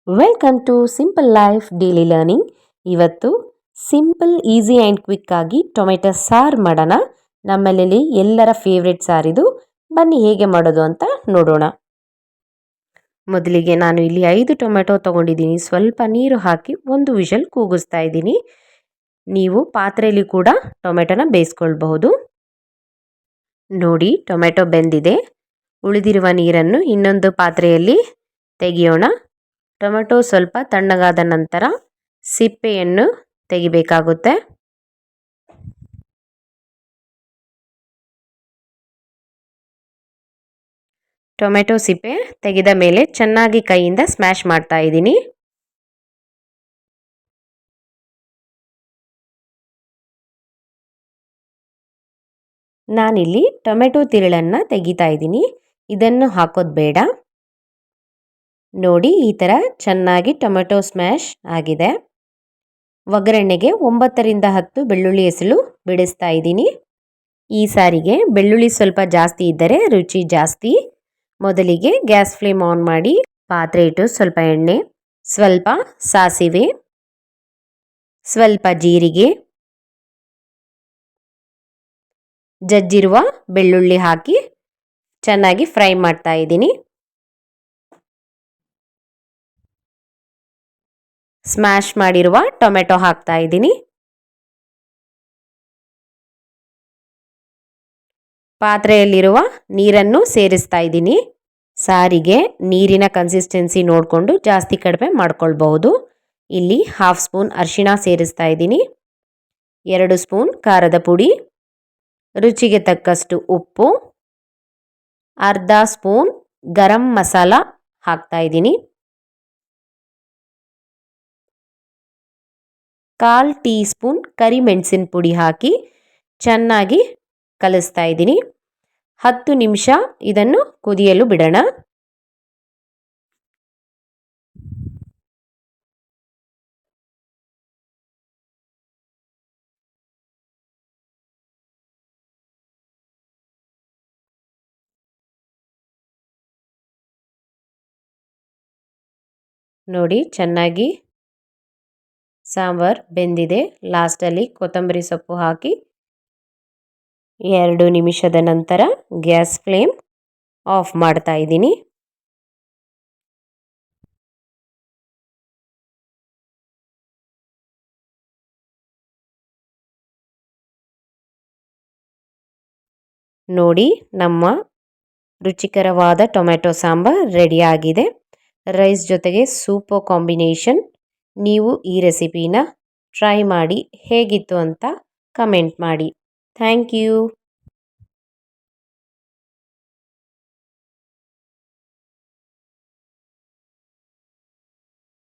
Welcome to simple life daily learning. ಇವತ್ತು simple easy and quick ಆಗಿ tomato ಸಾರು ಮಾಡೋಣ. ನಮ್ಮಲ್ಲಿ ಎಲ್ಲರ ಫೇವ್ರೆಟ್ ಸಾರಿದು. ಬನ್ನಿ ಹೇಗೆ ಮಾಡೋದು ಅಂತ ನೋಡೋಣ. ಮೊದಲಿಗೆ ನಾನು ಇಲ್ಲಿ 5 ಟೊಮೆಟೊ ತೊಗೊಂಡಿದ್ದೀನಿ. ಸ್ವಲ್ಪ ನೀರು ಹಾಕಿ ಒಂದು ವಿಷಲ್ ಕೂಗಿಸ್ತಾ ಇದ್ದೀನಿ. ನೀವು ಪಾತ್ರೆಯಲ್ಲಿ ಕೂಡ ಟೊಮೆಟೊನ ಬೇಯಿಸ್ಕೊಳ್ಬಹುದು. ನೋಡಿ, ಟೊಮೆಟೊ ಬೆಂದಿದೆ. ಉಳಿದಿರುವ ನೀರನ್ನು ಇನ್ನೊಂದು ಪಾತ್ರೆಯಲ್ಲಿ ತೆಗೆಯೋಣ. ಟೊಮೆಟೊ ಸ್ವಲ್ಪ ತಣ್ಣಗಾದ ನಂತರ ಸಿಪ್ಪೆಯನ್ನು ತೆಗಿಬೇಕಾಗುತ್ತೆ. ಟೊಮೆಟೊ ಸಿಪ್ಪೆ ತೆಗೆದ ಮೇಲೆ ಚೆನ್ನಾಗಿ ಕೈಯಿಂದ ಸ್ಮ್ಯಾಶ್ ಮಾಡ್ತಾ ಇದ್ದೀನಿ. ನಾನಿಲ್ಲಿ ಟೊಮೆಟೊ ತಿರುಳನ್ನು ತೆಗಿತಾ ಇದ್ದೀನಿ. ಇದನ್ನು ಹಾಕೋದು ಬೇಡ. ನೋಡಿ, ಈ ಥರ ಚೆನ್ನಾಗಿ ಟೊಮೆಟೊ ಸ್ಮ್ಯಾಶ್ ಆಗಿದೆ. ಒಗ್ಗರಣೆಗೆ 9 ರಿಂದ 10 ಬೆಳ್ಳುಳ್ಳಿ ಎಸಳು ಬಿಡಿಸ್ತಾ ಇದ್ದೀನಿ. ಈ ಸಾರಿಗೆ ಬೆಳ್ಳುಳ್ಳಿ ಸ್ವಲ್ಪ ಜಾಸ್ತಿ ಇದ್ದರೆ ರುಚಿ ಜಾಸ್ತಿ. ಮೊದಲಿಗೆ ಗ್ಯಾಸ್ ಫ್ಲೇಮ್ ಆನ್ ಮಾಡಿ ಪಾತ್ರೆ ಇಟ್ಟು ಸ್ವಲ್ಪ ಎಣ್ಣೆ, ಸ್ವಲ್ಪ ಸಾಸಿವೆ, ಸ್ವಲ್ಪ ಜೀರಿಗೆ, ಜಜ್ಜಿರುವ ಬೆಳ್ಳುಳ್ಳಿ ಹಾಕಿ ಚೆನ್ನಾಗಿ ಫ್ರೈ ಮಾಡ್ತಾ ಇದ್ದೀನಿ. ಸ್ಮ್ಯಾಶ್ ಮಾಡಿರುವ ಟೊಮೆಟೊ ಹಾಕ್ತಾ ಇದ್ದೀನಿ. ಪಾತ್ರೆಯಲ್ಲಿರುವ ನೀರನ್ನು ಸೇರಿಸ್ತಾ ಇದ್ದೀನಿ. ಸಾರಿಗೆ ನೀರಿನ ಕನ್ಸಿಸ್ಟೆನ್ಸಿ ನೋಡಿಕೊಂಡು ಜಾಸ್ತಿ ಕಡಿಮೆ ಮಾಡ್ಕೊಳ್ಬಹುದು. ಇಲ್ಲಿ 1/2 ಸ್ಪೂನ್ ಅರಿಶಿಣ ಸೇರಿಸ್ತಾ ಇದ್ದೀನಿ. 2 ಸ್ಪೂನ್ ಖಾರದ ಪುಡಿ, ರುಚಿಗೆ ತಕ್ಕಷ್ಟು ಉಪ್ಪು, ಅರ್ಧ ಸ್ಪೂನ್ ಗರಂ ಮಸಾಲ ಹಾಕ್ತಾ ಇದ್ದೀನಿ. 1/4 ಟೀ ಸ್ಪೂನ್ ಕರಿಮೆಣಸಿನ ಪುಡಿ ಹಾಕಿ ಚೆನ್ನಾಗಿ ಕಲಿಸ್ತಾ ಇದ್ದೀನಿ. 10 ನಿಮಿಷ ಇದನ್ನು ಕುದಿಯಲು ಬಿಡೋಣ. ನೋಡಿ, ಚೆನ್ನಾಗಿ ಸಾಂಬಾರ್ ಬೆಂದಿದೆ. ಲಾಸ್ಟಲ್ಲಿ ಕೊತ್ತಂಬರಿ ಸೊಪ್ಪು ಹಾಕಿ 2 ನಿಮಿಷದ ನಂತರ ಗ್ಯಾಸ್ ಫ್ಲೇಮ್ ಆಫ್ ಮಾಡ್ತಾ ಇದ್ದೀನಿ. ನೋಡಿ, ನಮ್ಮ ರುಚಿಕರವಾದ ಟೊಮೆಟೊ ಸಾಂಬಾರ್ ರೆಡಿ ಆಗಿದೆ. ರೈಸ್ ಜೊತೆಗೆ ಸೂಪರ್ ಕಾಂಬಿನೇಷನ್. ನೀವು ಈ ರೆಸಿಪಿನ ಟ್ರೈ ಮಾಡಿ ಹೇಗಿತ್ತು ಅಂತ ಕಮೆಂಟ್ ಮಾಡಿ. Thank you.